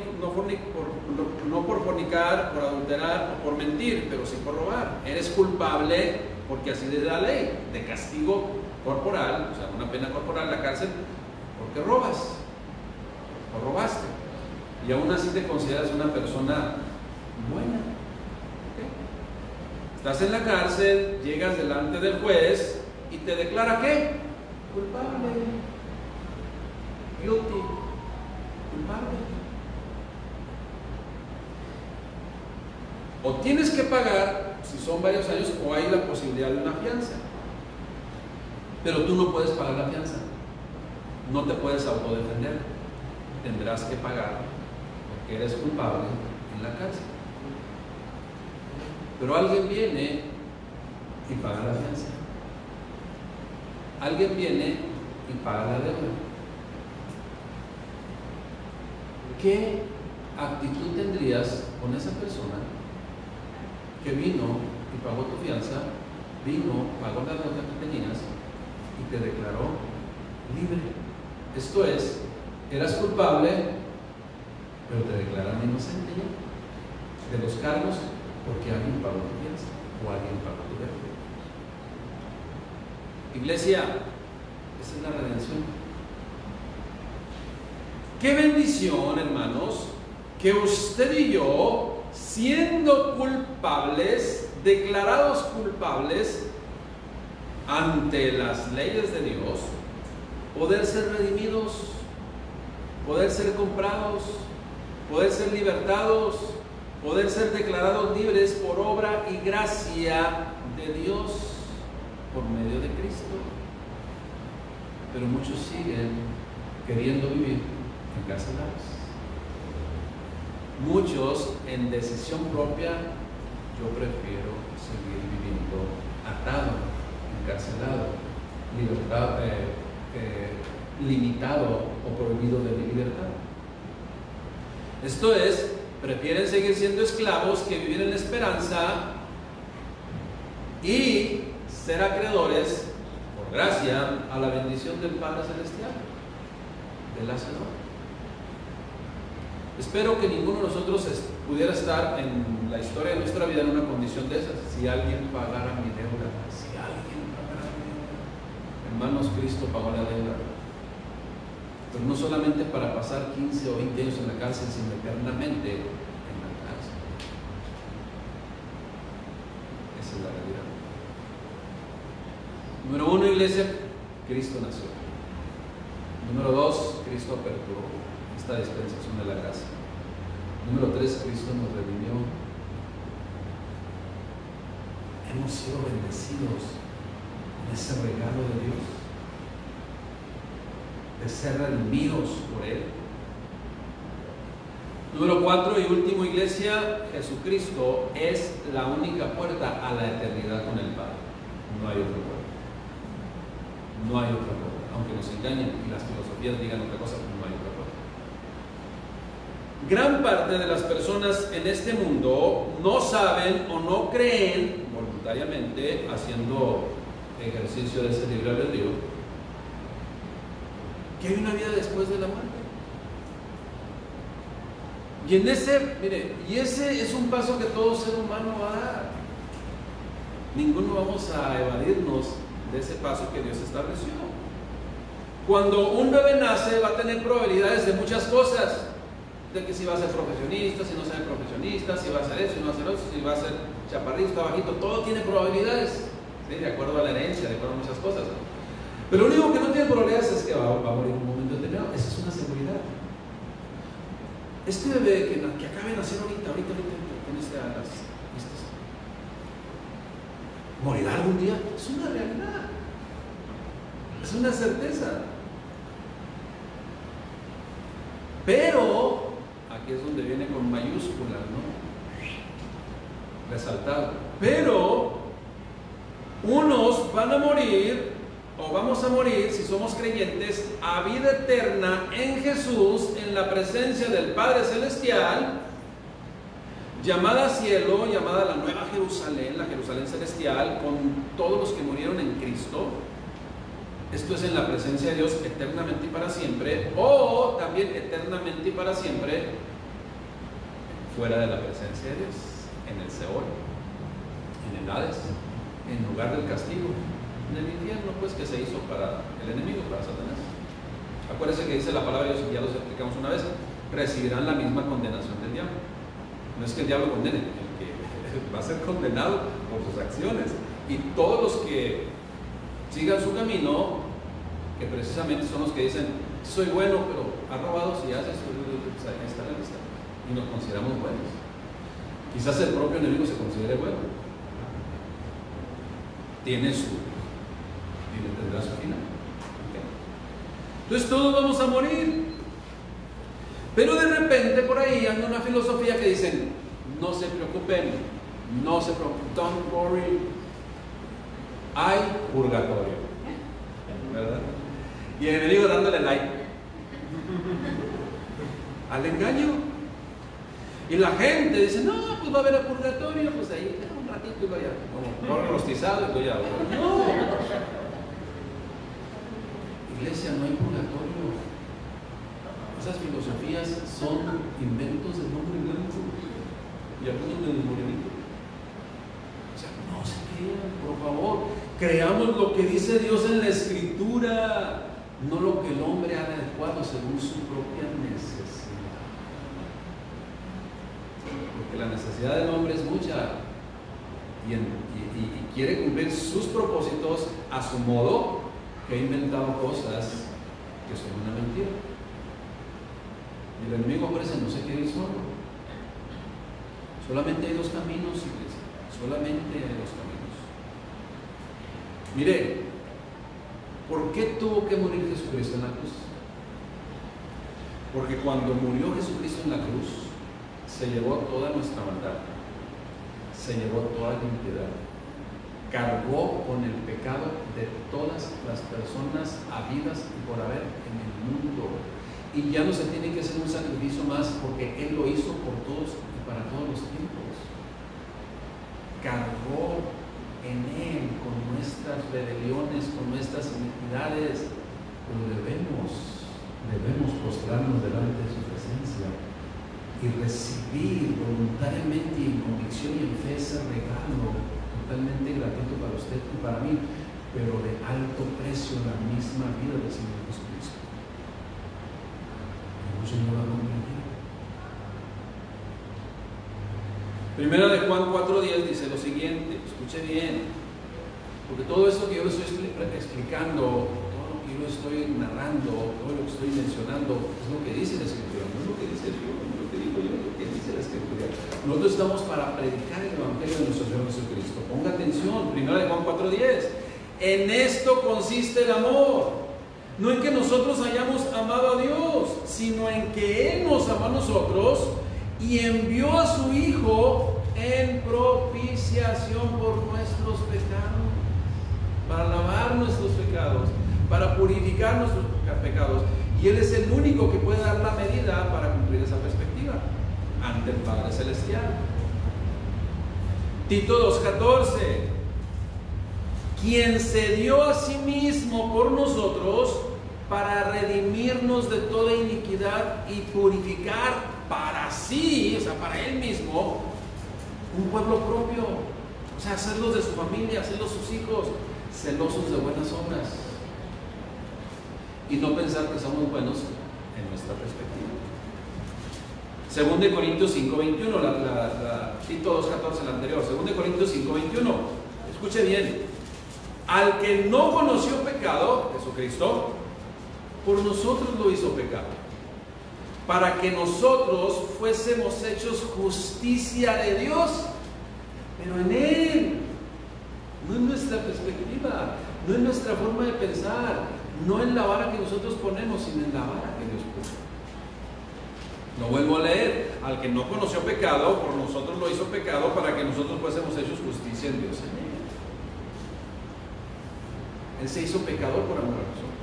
Speaker 1: fornicar, por adulterar o por mentir, pero sí por robar. Eres culpable porque así es la ley, de castigo corporal, o sea, una pena corporal, la cárcel, porque robas o robaste. Y aún así te consideras una persona buena. ¿Okay? Estás en la cárcel, llegas delante del juez y te declara ¿qué? Culpable. Guilty. Culpable. O tienes que pagar, si son varios años, o hay la posibilidad de una fianza. Pero tú no puedes pagar la fianza. No te puedes autodefender. Tendrás que pagar porque eres culpable en la cárcel. Pero alguien viene y paga la fianza. Alguien viene y paga la deuda. ¿Qué actitud tendrías con esa persona que vino y pagó tu fianza, vino, pagó la deuda que tenías y te declaró libre? Esto es, eras culpable, pero te declaran inocente ya de los cargos porque alguien pagó tu fianza o alguien pagó tu deuda. Iglesia, esa es la redención. Qué bendición, hermanos, que usted y yo, siendo culpables, declarados culpables ante las leyes de Dios, poder ser redimidos, poder ser comprados, poder ser libertados, poder ser declarados libres por obra y gracia de Dios por medio de Cristo. Pero muchos siguen queriendo vivir encarcelados. Muchos en decisión propia, yo prefiero seguir viviendo atado, encarcelado, limitado o prohibido de mi libertad. Esto es, prefieren seguir siendo esclavos que vivir en la esperanza y ser acreedores, por gracia, a la bendición del Padre Celestial, del Hacedor. Espero que ninguno de nosotros pudiera estar en la historia de nuestra vida en una condición de esas. Si alguien pagara mi deuda, si alguien pagara mi deuda. Hermanos, Cristo pagó la deuda. Pero no solamente para pasar 15 o 20 años en la cárcel, sino eternamente en la cárcel. Esa es la realidad. Número 1, iglesia, Cristo nació. Número 2, Cristo aperturó esta dispensación de la gracia. Número 3, Cristo nos redimió. Hemos sido bendecidos con ese regalo de Dios, de ser redimidos por Él. Número 4 y último, iglesia, Jesucristo es la única puerta a la eternidad con el Padre. No hay otra puerta. No hay otra puerta. Aunque nos engañen y las filosofías digan otra cosa, no hay otra puerta. Gran parte de las personas en este mundo no saben o no creen voluntariamente, haciendo ejercicio de ese libre albedrío, que hay una vida después de la muerte. Y en ese, mire, y ese es un paso que todo ser humano va a dar. Ninguno vamos a evadirnos de ese paso que Dios estableció. Cuando un bebé nace va a tener probabilidades de muchas cosas, de que si va a ser profesionista, si no va a ser profesionista, si va a ser eso, si no va a ser eso, si va a ser chaparrito, bajito, todo tiene probabilidades, ¿sí? De acuerdo a la herencia, de acuerdo a muchas cosas. Pero lo único que no tiene probabilidades es que va a morir en un momento determinado. Esa es una seguridad. Este bebé que acaba de nacer ahorita con estas vistas, morirá algún día, es una realidad, es una certeza. Pero aquí es donde viene con mayúsculas, ¿no? Resaltado. Pero unos van a morir, o vamos a morir, si somos creyentes, a vida eterna en Jesús, en la presencia del Padre Celestial, llamada cielo, llamada la Nueva Jerusalén, la Jerusalén Celestial, con todos los que murieron en Cristo. Esto es en la presencia de Dios eternamente y para siempre, o también eternamente y para siempre fuera de la presencia de Dios, en el Seol, en el Hades, en lugar del castigo, en el infierno, pues, que se hizo para el enemigo, para Satanás. Acuérdense que dice la palabra de Dios, y ya los explicamos una vez, recibirán la misma condenación del diablo. No es que el diablo condene, el que va a ser condenado por sus acciones. Y todos los que sigan su camino, que precisamente son los que dicen, soy bueno, pero ha robado, si hace eso, ahí está la lista, y nos consideramos buenos. Quizás el propio enemigo se considere bueno, tendrá su final. Okay. Entonces todos vamos a morir, pero de repente por ahí anda una filosofía que dicen, no se preocupen, don't worry, hay purgatorio, ¿verdad? Y el enemigo dándole like al engaño. Y la gente dice, no, pues va a haber el purgatorio, pues ahí un ratito y lo ya, como rostizado y lo ya. No, iglesia, no hay purgatorio. Esas filosofías son inventos del hombre blanco y algunos del morenito. O sea, no se crean, por favor. Creamos lo que dice Dios en la Escritura, no lo que el hombre ha adecuado según su propia necesidad. Porque la necesidad del hombre es mucha y quiere cumplir sus propósitos a su modo, que ha inventado cosas que son una mentira. Y el enemigo aparece, no se quiere ir solo. Solamente hay dos caminos, iglesia. Solamente hay dos caminos. Mire, ¿por qué tuvo que morir Jesucristo en la cruz? Porque cuando murió Jesucristo en la cruz, se llevó toda nuestra maldad, se llevó toda la impiedad, cargó con el pecado de todas las personas habidas y por haber en el mundo. Y ya no se tiene que hacer un sacrificio más, porque Él lo hizo por todos y para todos los tiempos. Cargó en Él con nuestras rebeliones, con nuestras iniquidades, pero debemos postrarnos delante de su presencia y recibir voluntariamente y en convicción y en fe ese regalo totalmente gratuito para usted y para mí, pero de alto precio, la misma vida del Señor Jesucristo. Señor, Primera de Juan 4:10 dice lo siguiente, escuche bien, porque todo esto que yo le estoy explicando, todo lo que yo estoy narrando, todo lo que estoy mencionando, es lo que dice la Escritura, no es lo que dice yo, no es lo que digo yo, es lo que dice la Escritura. Nosotros estamos para predicar el Evangelio de nuestro Señor Jesucristo. Ponga atención, Primera de Juan 4:10, en esto consiste el amor. No en que nosotros hayamos amado a Dios, sino en que Él nos amó a nosotros y envió a su Hijo en propiciación por nuestros pecados, para lavar nuestros pecados, para purificar nuestros pecados. Y Él es el único que puede dar la medida para cumplir esa perspectiva ante el Padre Celestial. Tito 2:14, quien se dio a sí mismo por nosotros para redimirnos de toda iniquidad y purificar para sí, o sea, para Él mismo, un pueblo propio, o sea, hacerlos de su familia, hacerlos sus hijos, celosos de buenas obras. Y no pensar que somos buenos en nuestra perspectiva. 2 Corintios 5:21, Tito 2:14, el anterior. 2 Corintios 5:21. Escuche bien. Al que no conoció pecado, Jesucristo, por nosotros lo hizo pecado, para que nosotros fuésemos hechos justicia de Dios, pero en Él, no en nuestra perspectiva, no en nuestra forma de pensar, no en la vara que nosotros ponemos, sino en la vara que Dios puso. No vuelvo a leer. Al que no conoció pecado, por nosotros lo hizo pecado, para que nosotros fuésemos hechos justicia en Dios. Él se hizo pecador por amor a nosotros.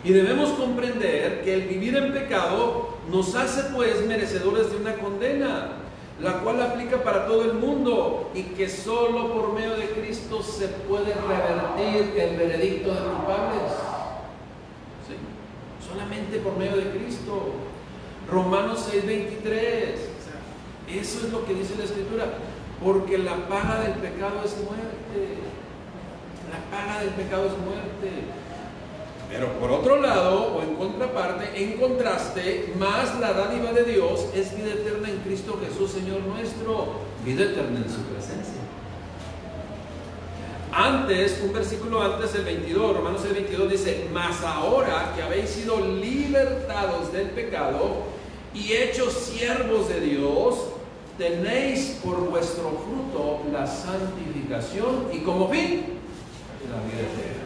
Speaker 1: Y debemos comprender que el vivir en pecado nos hace pues merecedores de una condena, la cual aplica para todo el mundo, y que solo por medio de Cristo se puede revertir el veredicto de culpables. ¿Sí? Solamente por medio de Cristo. Romanos 6:23. O sea, eso es lo que dice la Escritura. Porque la paga del pecado es muerte. La paga del pecado es muerte. Pero por otro lado, o en contraparte, en contraste, más la dádiva de Dios es vida eterna en Cristo Jesús, Señor nuestro. Vida eterna en su presencia. Antes, un versículo antes, el 22, Romanos 6:22 dice: mas ahora que habéis sido libertados del pecado y hechos siervos de Dios, tenéis por vuestro fruto la santificación y como fin la vida eterna.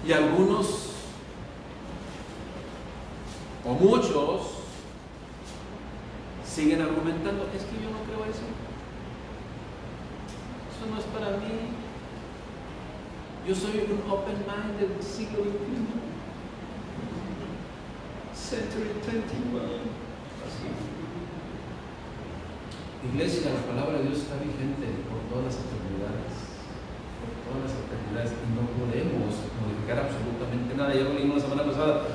Speaker 1: Y algunos, o muchos, siguen argumentando: es que yo no creo eso. Eso no es para mí. Yo soy un open-minded siglo XXI. Century 21. Así. Iglesia, la palabra de Dios está vigente por todas las eternidades. Por todas las eternidades. Y no podemos modificar absolutamente nada. Ya lo leímos la semana pasada.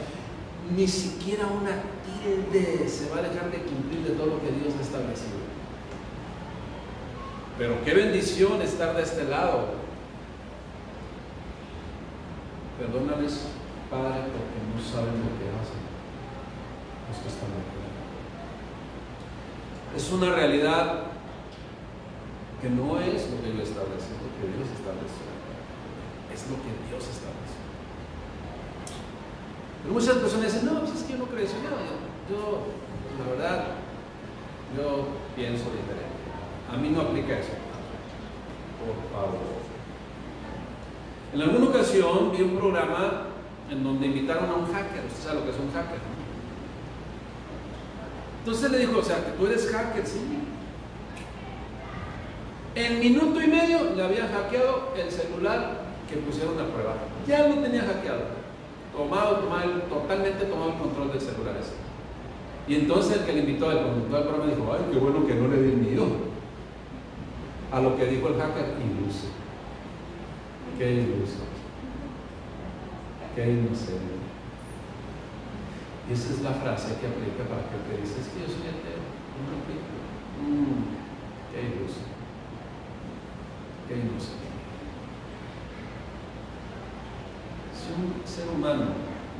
Speaker 1: Ni siquiera una tilde se va a dejar de cumplir de todo lo que Dios ha establecido. Pero qué bendición estar de este lado. Perdónales, Padre, porque no saben lo que hacen. Esto está muy claro. Es una realidad que no es lo que yo establecí, lo que Dios estableció. Es lo que Dios estableció. Pero muchas personas dicen: no, pues es que yo no creo eso. Yo, la verdad, yo pienso diferente. A mí no aplica eso. Por favor. En alguna ocasión vi un programa en donde invitaron a un hacker. Usted sabe lo que es un hacker, ¿no? Entonces le dijo: o sea, que tú eres hacker, sí. En minuto y medio le había hackeado el celular que pusieron a prueba. Ya lo tenía hackeado. Totalmente tomado el control del celular ese. Y entonces el que le invitó al conductor del programa dijo: ay, qué bueno que no le di miedo a lo que dijo el hacker. Iluso. Qué iluso. Qué inocente. Y esa es la frase que aplica para aquel que dice: es que yo soy ateo. No aplica. Qué iluso. Qué inocente. Si un ser humano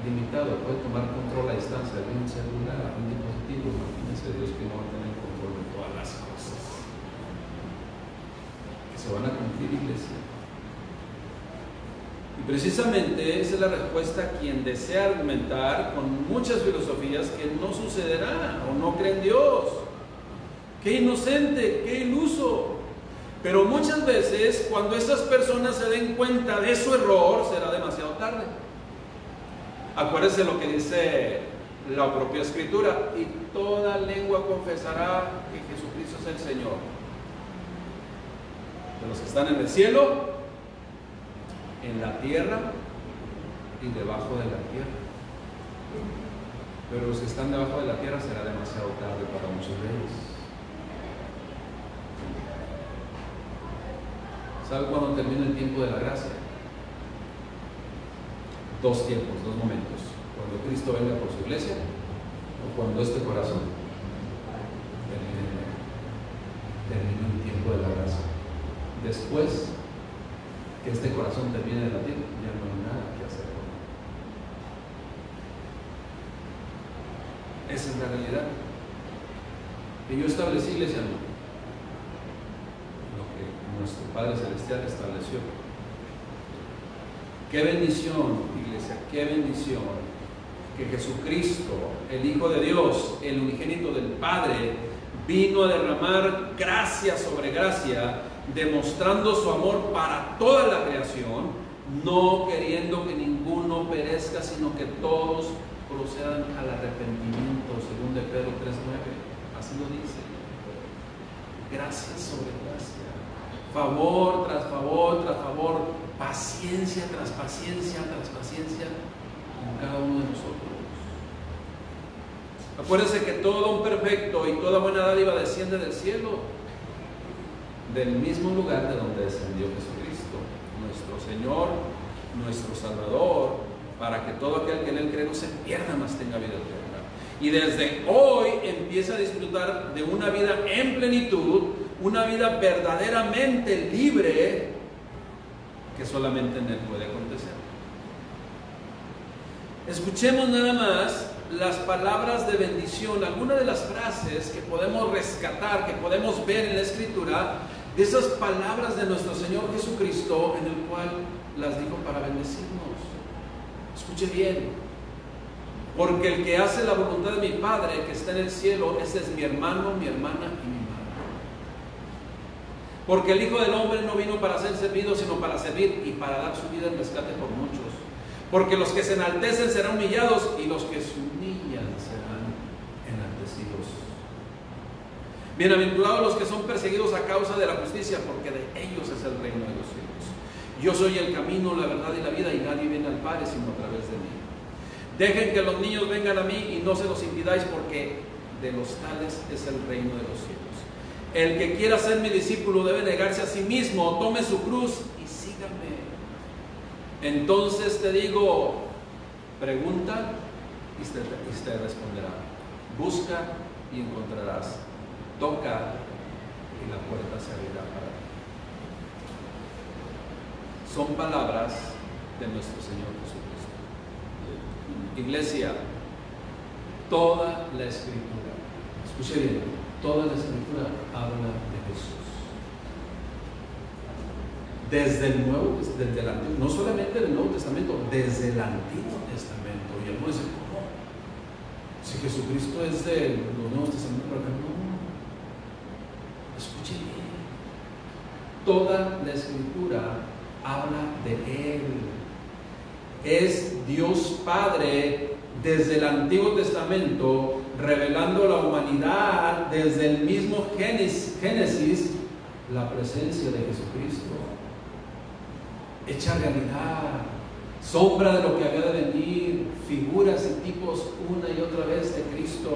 Speaker 1: limitado puede tomar control a distancia de un celular, un dispositivo, imagínense Dios que no va a tener control de todas las cosas que se van a cumplir, iglesia. Y precisamente esa es la respuesta a quien desea argumentar con muchas filosofías que no sucederá o no cree en Dios. Qué inocente, qué iluso. Pero muchas veces, cuando estas personas se den cuenta de su error, será demasiado tarde. Acuérdense lo que dice la propia Escritura: y toda lengua confesará que Jesucristo es el Señor. De los que están en el cielo, en la tierra y debajo de la tierra. Pero los que están debajo de la tierra será demasiado tarde para muchos de ellos. ¿Sabe cuándo termina el tiempo de la gracia? Dos tiempos, dos momentos. Cuando Cristo venga por su iglesia o cuando este corazón termine el tiempo de la gracia. Después que este corazón termine de latir, ya no hay nada que hacer con él. Esa es la realidad. Que yo establecí, iglesia, no. Lo que nuestro Padre Celestial estableció. Qué bendición, iglesia, qué bendición que Jesucristo, el Hijo de Dios, el unigénito del Padre, vino a derramar gracia sobre gracia, demostrando su amor para toda la creación, no queriendo que ninguno perezca, sino que todos procedan al arrepentimiento, según de Pedro 3:9. Así lo dice. Gracia sobre gracia, favor tras favor tras favor, paciencia tras paciencia tras paciencia en cada uno de nosotros. Acuérdense que todo don perfecto y toda buena dádiva desciende del cielo, del mismo lugar de donde descendió Jesucristo, nuestro Señor, nuestro Salvador, para que todo aquel que en Él cree no se pierda, mas tenga vida eterna. Y desde hoy empieza a disfrutar de una vida en plenitud, una vida verdaderamente libre, que solamente en Él puede acontecer. Escuchemos nada más las palabras de bendición, algunas de las frases que podemos rescatar, que podemos ver en la Escritura, de esas palabras de nuestro Señor Jesucristo, en el cual las dijo para bendecirnos. Escuche bien: porque el que hace la voluntad de mi Padre que está en el cielo, ese es mi hermano, mi hermana y mi madre. Porque el Hijo del Hombre no vino para ser servido, sino para servir y para dar su vida en rescate por muchos. Porque los que se enaltecen serán humillados, y los que se humillan serán enaltecidos. Bienaventurados los que son perseguidos a causa de la justicia, porque de ellos es el reino de los cielos. Yo soy el camino, la verdad y la vida, y nadie viene al Padre sino a través de mí. Dejen que los niños vengan a mí y no se los impidáis, porque de los tales es el reino de los cielos. El que quiera ser mi discípulo debe negarse a sí mismo, tome su cruz y sígame. Entonces te digo, pregunta y te responderá. Busca y encontrarás. Toca y la puerta se abrirá para ti. Son palabras de nuestro Señor Jesucristo. Iglesia, toda la Escritura, escuche bien, toda la Escritura habla de Jesús. Desde el Nuevo, desde el Antiguo, no solamente del Nuevo Testamento, desde el Antiguo Testamento. Y algunos dicen, ¿cómo? Si Jesucristo es de los Nuevos Testamentos, ¿por qué no? Escuche bien. Toda la Escritura habla de Él. Es Dios Padre desde el Antiguo Testamento revelando a la humanidad desde el mismo Génesis la presencia de Jesucristo, hecha realidad, sombra de lo que había de venir, figuras y tipos una y otra vez de Cristo.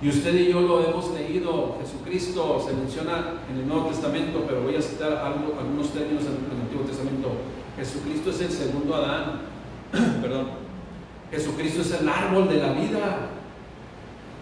Speaker 1: Y usted y yo lo hemos leído. Jesucristo se menciona en el Nuevo Testamento, pero voy a citar algunos términos en el Antiguo Testamento. Jesucristo es el segundo Adán. Perdón. Jesucristo es el árbol de la vida.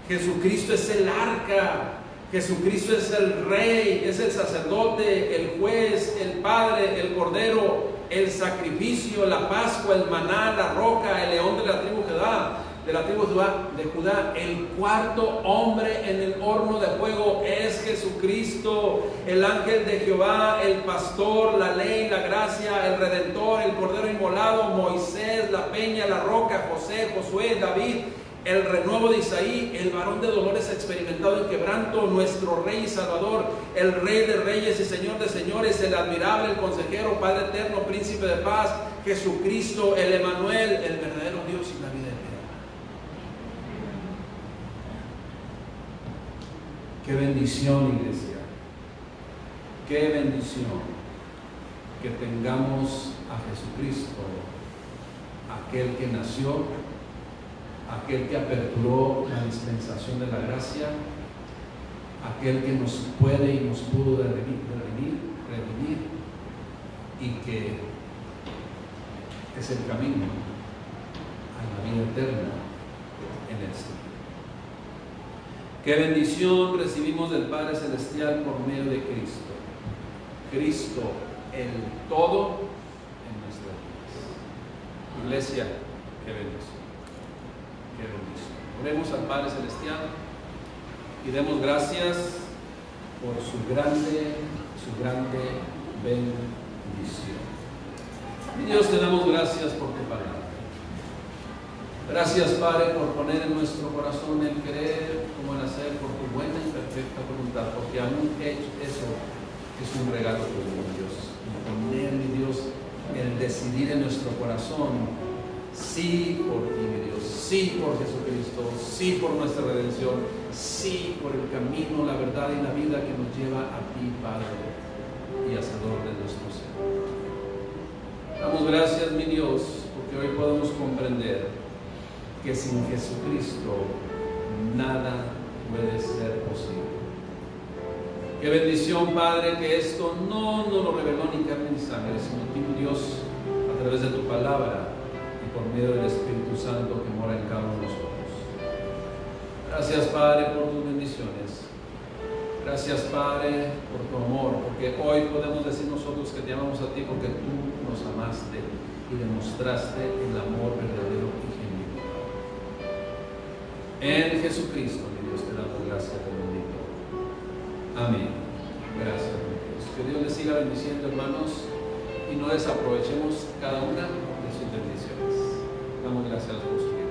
Speaker 1: Jesucristo es el arca. Jesucristo es el rey, es el sacerdote, el juez, el padre, el cordero, el sacrificio, la Pascua, el maná, la roca, el león de la tribu de Judá. El cuarto hombre en el horno de fuego es Jesucristo, el ángel de Jehová, el pastor, la ley, la gracia, el redentor, el cordero inmolado, Moisés, la peña, la roca, José, Josué, David, el renuevo de Isaí, el varón de dolores experimentado en quebranto, nuestro Rey y Salvador, el Rey de reyes y Señor de señores, el admirable, el consejero, Padre eterno, príncipe de paz, Jesucristo, el Emanuel, el verdadero Dios y la vida eterna. Qué bendición, iglesia, qué bendición que tengamos a Jesucristo, aquel que nació, aquel que aperturó la dispensación de la gracia, aquel que nos puede y nos pudo redimir, y que es el camino a la y eterna en el Señor. Qué bendición recibimos del Padre Celestial por medio de Cristo. Cristo, el todo en nuestras vidas. Iglesia, qué bendición. Qué bendición. Oremos al Padre Celestial y demos gracias por su grande bendición. Mi Dios, te damos gracias por tu palabra. Gracias, Padre, por poner en nuestro corazón el querer como el hacer por tu buena y perfecta voluntad, porque aún eso es un regalo tuyo, mi Dios. Y poner, mi Dios, el decidir en nuestro corazón, sí por ti, mi Dios, sí por Jesucristo, sí por nuestra redención, sí por el camino, la verdad y la vida que nos lleva a ti, Padre y Hacedor de nuestro ser. Damos gracias, mi Dios, porque hoy podemos comprender que sin Jesucristo nada puede ser posible. Qué bendición, Padre, que esto no nos lo reveló ni carne ni sangre, sino tú, Dios, a través de tu palabra y por medio del Espíritu Santo que mora en cada uno de nosotros. Gracias, Padre, por tus bendiciones. Gracias, Padre, por tu amor, porque hoy podemos decir nosotros que te amamos a ti porque tú nos amaste y demostraste el amor verdadero y genuino. En Jesucristo, mi Dios, te damos gracias, te bendigo. Amén. Gracias, mi Dios. Que Dios les siga bendiciendo, hermanos, y no desaprovechemos cada una de sus bendiciones. Damos gracias a Dios.